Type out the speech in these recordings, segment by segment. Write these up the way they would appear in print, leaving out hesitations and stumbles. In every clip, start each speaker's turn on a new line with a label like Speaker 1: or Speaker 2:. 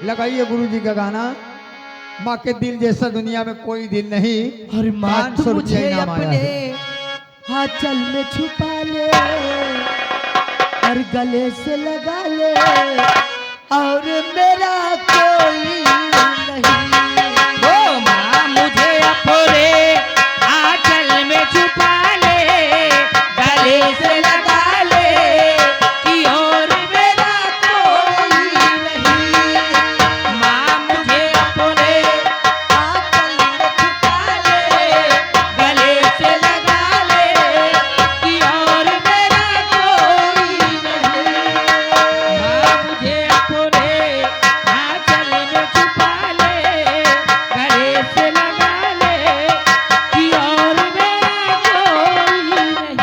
Speaker 1: लगाइए गुरु जी का गाना। माँ के दिल जैसा दुनिया में कोई दिल नहीं।
Speaker 2: और माँ
Speaker 1: 500
Speaker 2: तू
Speaker 1: रुपया
Speaker 2: मुझे
Speaker 1: इनाम आया
Speaker 2: अपने
Speaker 1: है।
Speaker 2: आंचल में छुपा ले और गले से लगा ले और मेरा कोई नहीं।
Speaker 3: ओ माँ मुझे अपने आंचल में छुपा ले, गले से लगा ले कि और मेरा कोई नहीं। माँ मुझे अपने आंचल में छुपा ले, गले से लगा ले कि और मेरा कोई नहीं। माँ मुझे अपने आंचल में छुपा ले, गले से लगा ले कि और मेरा कोई नहीं।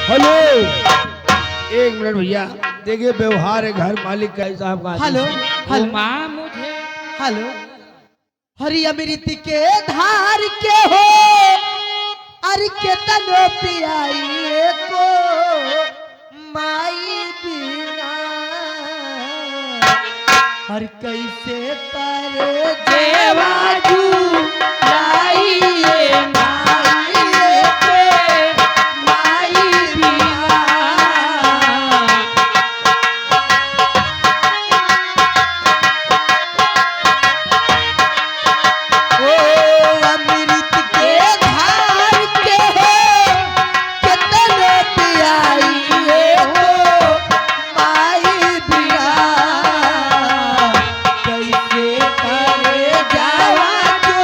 Speaker 4: हेलो, एक मिनट भैया, देखिए व्यवहार है घर मालिक का साहब का।
Speaker 2: हेलो
Speaker 3: ओ
Speaker 2: हेलो
Speaker 3: माँ मुझे
Speaker 2: हेलो, हरी अमृत के धार के हो अरे के तनो पियाई को माई बिना हर कैसे करे
Speaker 3: देवाजू लाइए माई के माई बिना।
Speaker 2: ओ अमृत के धार के हो के तनो पियाई को माई बिना कैसे करे जावा जो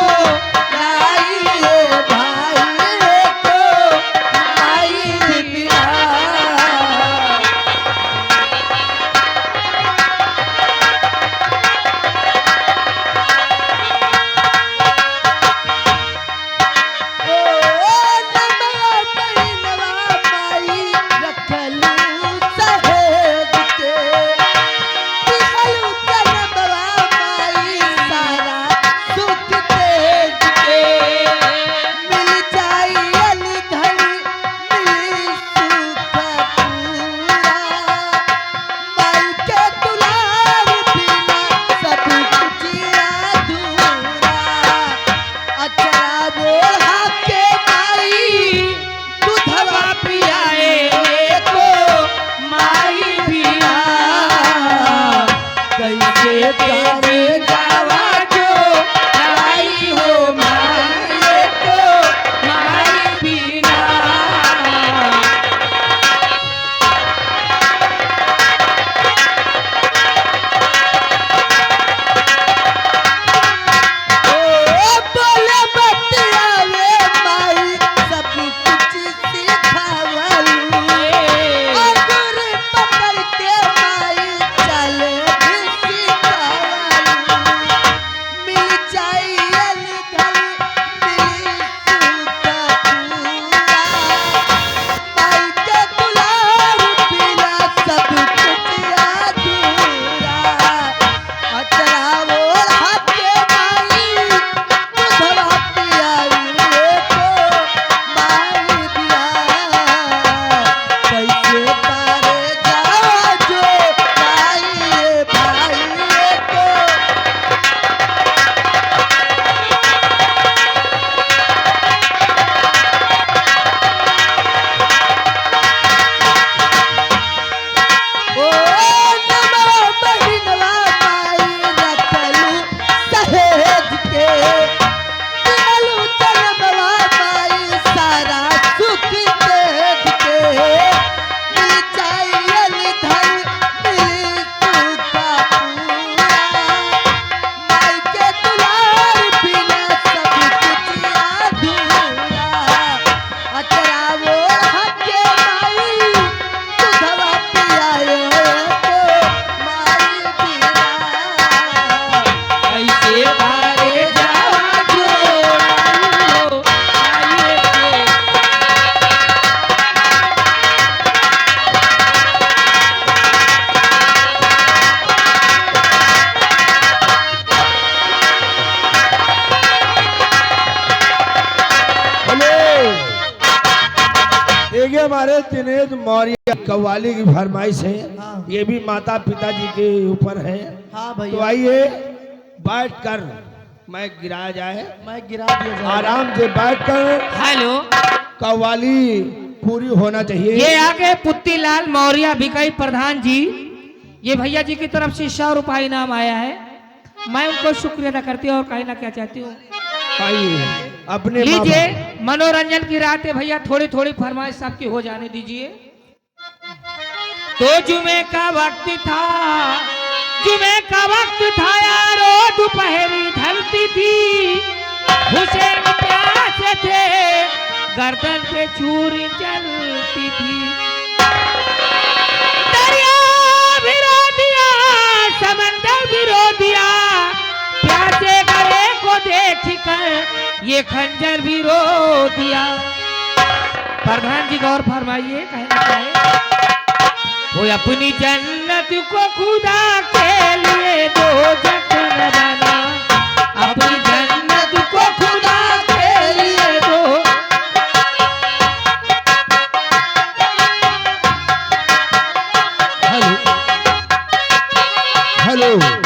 Speaker 4: देखिए हमारे दिनेश मौर्य कव्वाली की फरमाइश है,
Speaker 2: हाँ।
Speaker 4: ये भी माता पिताजी के ऊपर है।
Speaker 2: हाँ
Speaker 4: तो
Speaker 2: भैया,
Speaker 4: आइए बैठ कर मैं गिराया जाए,
Speaker 2: मैं गिरा दिया जाए।
Speaker 4: आराम से बैठ कर
Speaker 3: हेलो,
Speaker 4: कव्वाली पूरी होना चाहिए।
Speaker 3: ये आगे पुत्तीलाल मौर्य भिकाई प्रधान जी, ये भैया जी की तरफ से 100 रुपये इनाम आया है। मैं उनको शुक्रिया अदा करती हूँ और कहना क्या चाहती हूँ,
Speaker 4: आइए अपने
Speaker 3: लीजिए मनोरंजन की रात है भैया, थोड़ी थोड़ी फरमाइश आपकी हो जाने दीजिए। तो जुमे का वक्त था, जुमे का वक्त था यारो, दोपहरी ढलती थी, हुसैन प्यासे थे, गर्दन पे चूरी चलती थी। दरिया भिरो दिया, समंदर भिरो दिया, प्यासे गले को देख कर ये खंजर भी रो दिया। प्रधान जी गौर फरमाइए, कहना चाहे वो अपनी जन्नत को खुदा के लिए दो जख्म बना, अपनी जन्नत को खुदा के लिए दो।
Speaker 4: हेलो